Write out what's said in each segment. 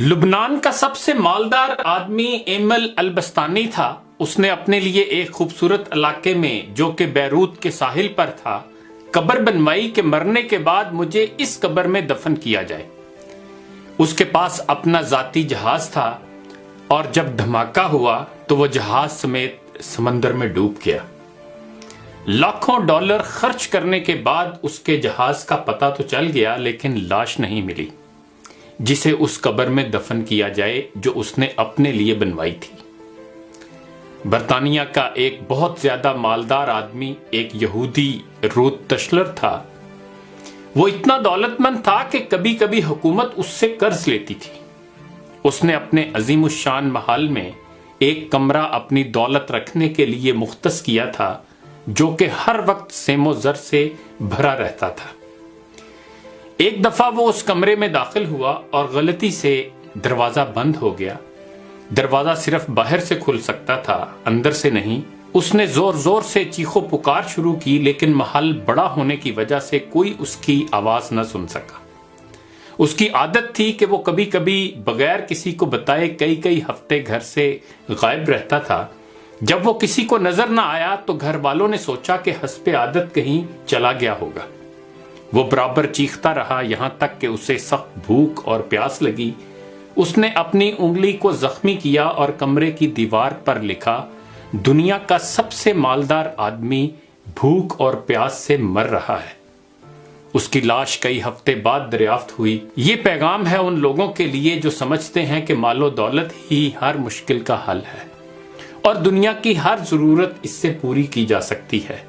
लुबनान का सबसे मालदार आदमी एमल अलबस्तानी था। उसने अपने लिए एक खूबसूरत इलाके में, जो कि बैरूत के साहिल पर था, कब्र बनवाई कि मरने के बाद मुझे इस कब्र में दफन किया जाए। उसके पास अपना जाती जहाज था और जब धमाका हुआ तो वह जहाज समेत समंदर में डूब गया। लाखों डॉलर खर्च करने के बाद उसके जहाज का पता तो चल गया, लेकिन लाश नहीं मिली जिसे उस कब्र में दफन किया जाए जो उसने अपने लिए बनवाई थी। बरतानिया का एक बहुत ज्यादा मालदार आदमी, एक यहूदी रूथ टशलर था। वो इतना दौलतमंद था कि कभी कभी हुकूमत उससे कर्ज लेती थी। उसने अपने अजीमुशान महल में एक कमरा अपनी दौलत रखने के लिए मुख्तस किया था, जो कि हर वक्त सेमो जर से भरा रहता था। एक दफा वो उस कमरे में दाखिल हुआ और गलती से दरवाजा बंद हो गया। दरवाजा सिर्फ बाहर से खुल सकता था, अंदर से नहीं। उसने जोर जोर से चीखो पुकार शुरू की, लेकिन महल बड़ा होने की वजह से कोई उसकी आवाज न सुन सका। उसकी आदत थी कि वो कभी कभी बगैर किसी को बताए कई कई हफ्ते घर से गायब रहता था। जब वो किसी को नजर न आया तो घर वालों ने सोचा कि हस्बे आदत कहीं चला गया होगा। वो बराबर चीखता रहा, यहां तक कि उसे सख्त भूख और प्यास लगी। उसने अपनी उंगली को जख्मी किया और कमरे की दीवार पर लिखा, दुनिया का सबसे मालदार आदमी भूख और प्यास से मर रहा है। उसकी लाश कई हफ्ते बाद दरियाफ्त हुई। ये पैगाम है उन लोगों के लिए जो समझते हैं कि मालो दौलत ही हर मुश्किल का हल है और दुनिया की हर जरूरत इससे पूरी की जा सकती है।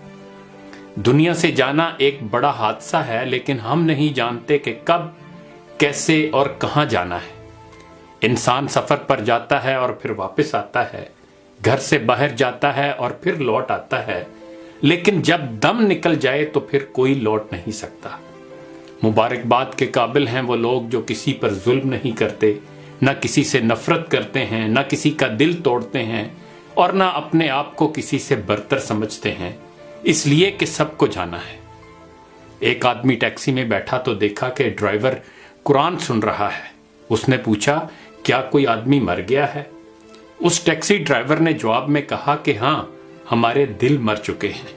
दुनिया से जाना एक बड़ा हादसा है, लेकिन हम नहीं जानते कि कब, कैसे और कहां जाना है। इंसान सफर पर जाता है और फिर वापस आता है, घर से बाहर जाता है और फिर लौट आता है, लेकिन जब दम निकल जाए तो फिर कोई लौट नहीं सकता। मुबारकबाद के काबिल हैं वो लोग जो किसी पर जुल्म नहीं करते, न किसी से नफरत करते हैं, न किसी का दिल तोड़ते हैं और न अपने आप को किसी से बरतर समझते हैं, इसलिए कि सबको जाना है। एक आदमी टैक्सी में बैठा तो देखा कि ड्राइवर कुरान सुन रहा है। उसने पूछा, क्या कोई आदमी मर गया है? उस टैक्सी ड्राइवर ने जवाब में कहा कि हां, हमारे दिल मर चुके हैं।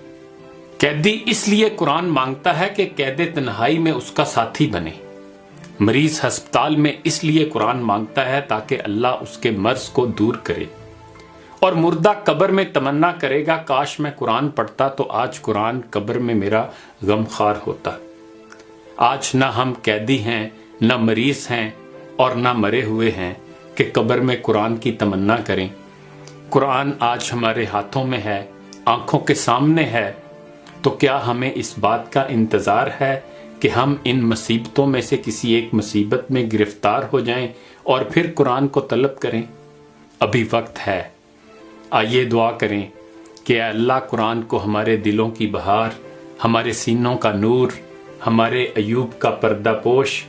कैदी इसलिए कुरान मांगता है कि कैदे तन्हाई में उसका साथी बने। मरीज अस्पताल में इसलिए कुरान मांगता है ताकि अल्लाह उसके मर्ज को दूर करे। और मुर्दा कब्र में तमन्ना करेगा, काश मैं कुरान पढ़ता तो आज कुरान कब्र में मेरा गमखार होता। आज ना हम कैदी हैं, ना मरीज हैं और ना मरे हुए हैं कि कब्र में कुरान की तमन्ना करें। कुरान आज हमारे हाथों में है, आंखों के सामने है, तो क्या हमें इस बात का इंतजार है कि हम इन मुसीबतों में से किसी एक मुसीबत में गिरफ्तार हो जाएं और फिर कुरान को तलब करें? अभी वक्त है। आइए दुआ करें कि अल्लाह कुरान को हमारे दिलों की बहार, हमारे सीनों का नूर, हमारे अयूब का पर्दापोश,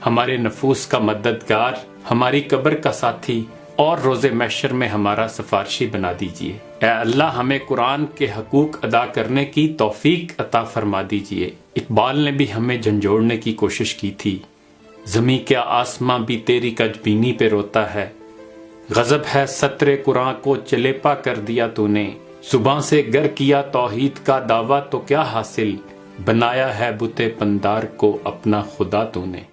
हमारे नफूस का मददगार, हमारी कब्र का साथी और रोज़े महशर में हमारा सिफारिशी बना दीजिए। ऐ अल्लाह, हमें कुरान के हकूक अदा करने की तौफीक अता फरमा दीजिए। इकबाल ने भी हमें झंझोड़ने की कोशिश की थी, ज़मीं क्या आसमां भी तेरी कजबीनी पे रोता है। गजब है सत्रे कुरान को चलेपा कर दिया तूने, सुबह से गर किया तौहीद का दावा तो क्या हासिल, बनाया है बुते पंदार को अपना खुदा तूने।